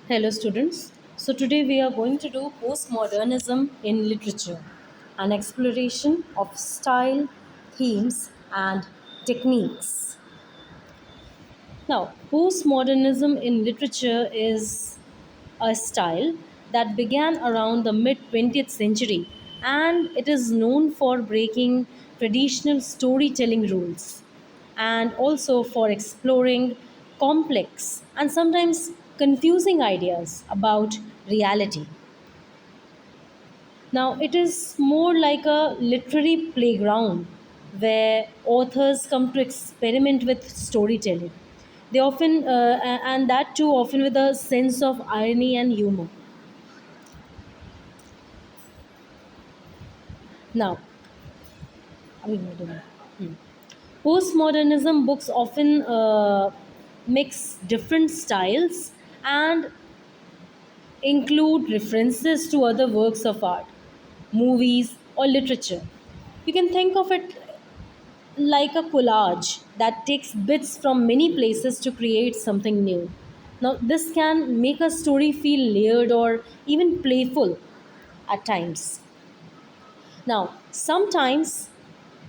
Hello, students. So, today we are going to do postmodernism in literature, an exploration of style, themes, and techniques. Now, postmodernism in literature is a style that began around the mid 20th century, and it is known for breaking traditional storytelling rules and also for exploring complex and sometimes confusing ideas about reality. Now, it is more like a literary playground where authors come to experiment with storytelling. They often, and that too often with a sense of irony and humor. Now, postmodernism books often mix different styles and include references to other works of art, movies, or literature. You can think of it like a collage that takes bits from many places to create something new. Now, this can make a story feel layered or even playful at times. Now, sometimes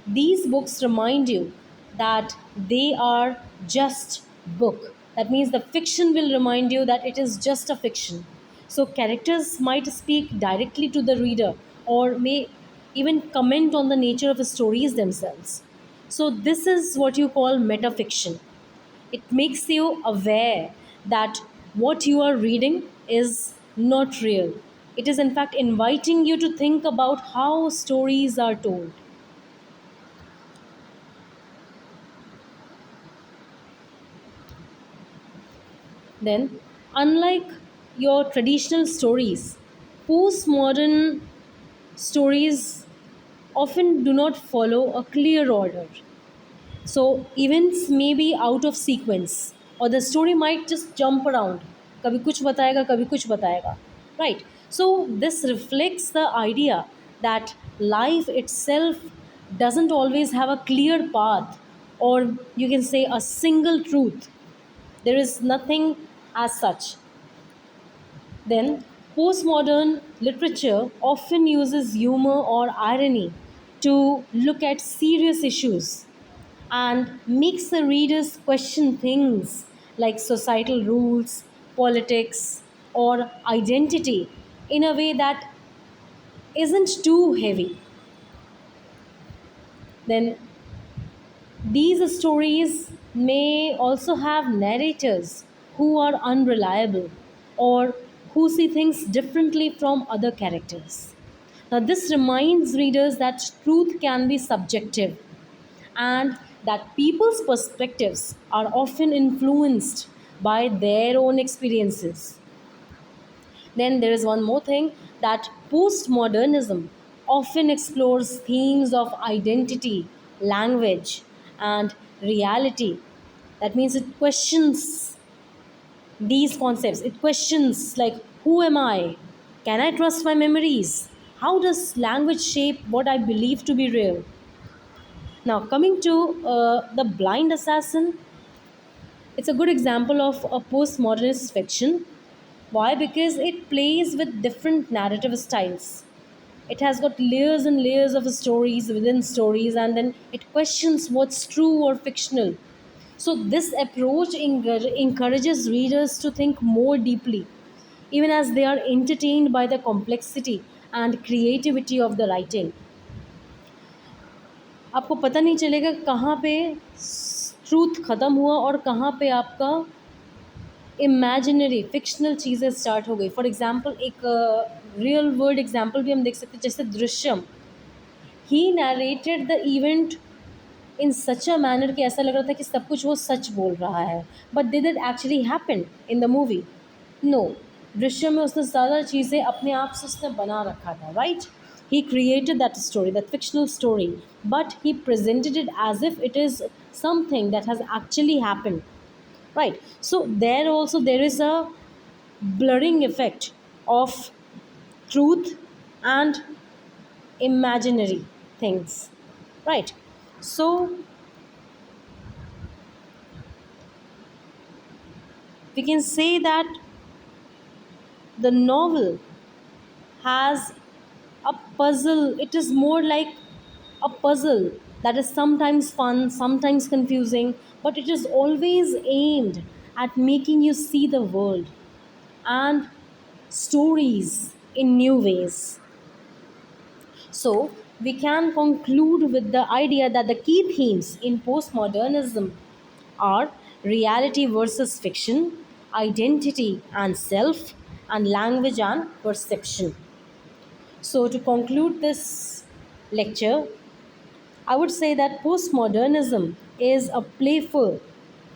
these books remind you that they are just book. That means the fiction will remind you that it is just a fiction. So characters might speak directly to the reader or may even comment on the nature of the stories themselves. So this is what you call metafiction. It makes you aware that what you are reading is not real. It is in fact inviting you to think about how stories are told. Then, unlike your traditional stories, postmodern stories often do not follow a clear order. So, events may be out of sequence, or the story might just jump around. कभी कुछ बताएगा कभी कुछ बताएगा, right? So this reflects the idea that life itself doesn't always have a clear path, or you can say a single truth. There is nothing as such. Then, postmodern literature often uses humor or irony to look at serious issues and makes the readers question things like societal rules, politics, or identity in a way that isn't too heavy. Then, these stories may also have narrators who are unreliable or who see things differently from other characters. Now, this reminds readers that truth can be subjective and that people's perspectives are often influenced by their own experiences. Then there is one more thing, that postmodernism often explores themes of identity, language, and reality. That means it questions these concepts. It questions like, who am I? Can I trust my memories? How does language shape what I believe to be real? Now, coming to The Blind Assassin, it's a good example of a postmodernist fiction. Why? Because it plays with different narrative styles. It has got layers and layers of stories within stories, and then it questions what's true or fictional. So, this approach encourages readers to think more deeply, even as they are entertained by the complexity and creativity of the writing. आपको पता नहीं चलेगा कहाँ पे truth ख़त्म हुआ और कहाँ पे आपका इमेजिनरी फिक्शनल चीज़ें स्टार्ट हो गई. फॉर एग्जांपल एक रियल वर्ल्ड एग्जांपल भी हम देख सकते हैं, जैसे दृश्यम. ही narrated the event in such a manner कि ऐसा लग रहा था कि सब कुछ वो सच बोल रहा है, but did it actually happen in the movie? No. Drishyam में उसने ज़्यादा चीज़ें अपने आप से उसने बना रखा था, right? He created that story, that fictional story, but he presented it as if it is something that has actually happened, right? So there also there is a blurring effect of truth and imaginary things, right? So we can say that The novel has a puzzle. It is more like a puzzle that is sometimes fun, sometimes confusing, but it is always aimed at making you see the world and stories in new ways. So, we can conclude with the idea that the key themes in postmodernism are reality versus fiction, identity and self, and language and perception. So, to conclude this lecture, I would say that postmodernism is a playful,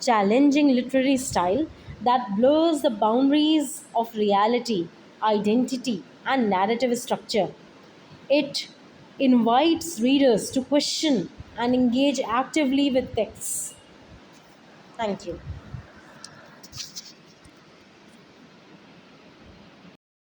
challenging literary style that blurs the boundaries of reality, identity, and narrative structure. It invites readers to question and engage actively with texts. Thank you.